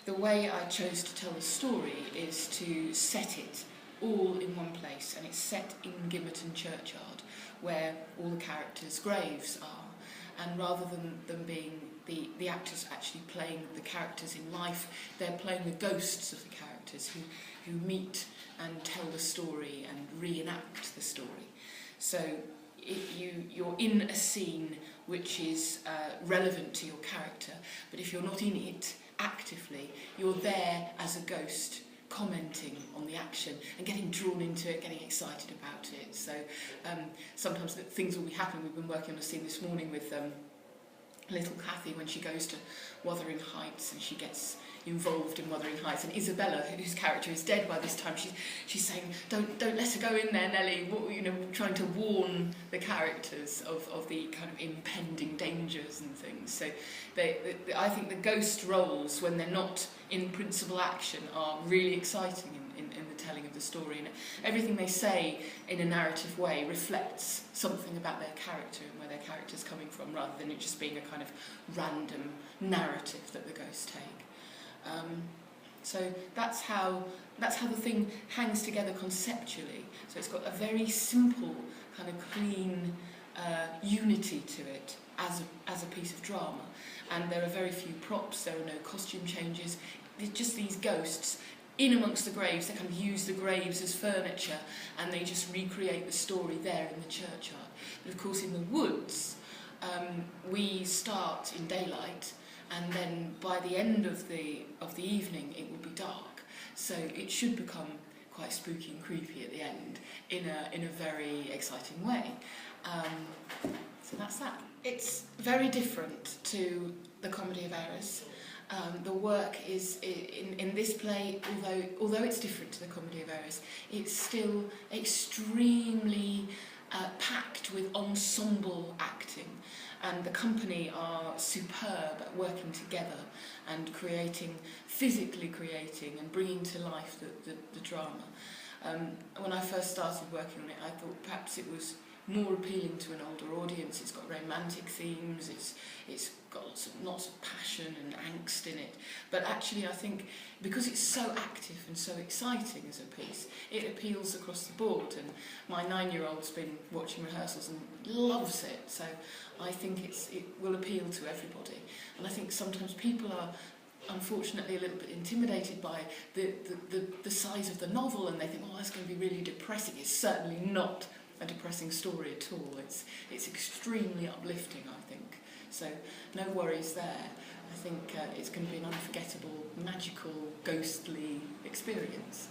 the way I chose to tell the story is to set it all in one place, and it's set in Gimmerton Churchyard, where all the characters' graves are. And rather than them being the actors actually playing the characters in life, they're playing the ghosts of the characters who meet and tell the story and reenact the story. So you're in a scene which is relevant to your character, but if you're not in it actively, you're there as a ghost, commenting on the action and getting drawn into it, getting excited about it. So sometimes things will be happening. We've been working on a scene this morning with little Kathy when she goes to Wuthering Heights, and she gets involved in Wuthering Heights, and Isabella, whose character is dead by this time, she's saying, don't let her go in there, Nellie, trying to warn the characters of the kind of impending dangers and things. So I think the ghost roles, when they're not in principal action, are really exciting in the telling of the story, and everything they say in a narrative way reflects something about their character and where their character's coming from, rather than it just being a kind of random narrative that the ghosts take. So that's how the thing hangs together conceptually. So it's got a very simple, kind of clean unity to it as a piece of drama, and there are very few props. There are no costume changes. It's just these ghosts in amongst the graves. They kind of use the graves as furniture, and they just recreate the story there in the churchyard. But of course, in the woods, we start in daylight, and then by the end of the evening it will be dark. So it should become quite spooky and creepy at the end in a very exciting way. So that's that. It's very different to the Comedy of Errors. The work is in this play, although it's different to the Comedy of Errors, it's still extremely packed with ensemble acting, and the company are superb at working together and physically creating and bringing to life the drama. When I first started working on it, I thought perhaps it was more appealing to an older audience. It's got romantic themes, it's got lots of passion and angst in it. But actually I think because it's so active and so exciting as a piece, it appeals across the board. And my 9-year-old's been watching rehearsals and loves it. So I think it will appeal to everybody. And I think sometimes people are unfortunately a little bit intimidated by the size of the novel, and they think, oh, that's going to be really depressing. It's certainly not a depressing story at all. It's extremely uplifting, I think. So no worries there. I think it's going to be an unforgettable, magical, ghostly experience.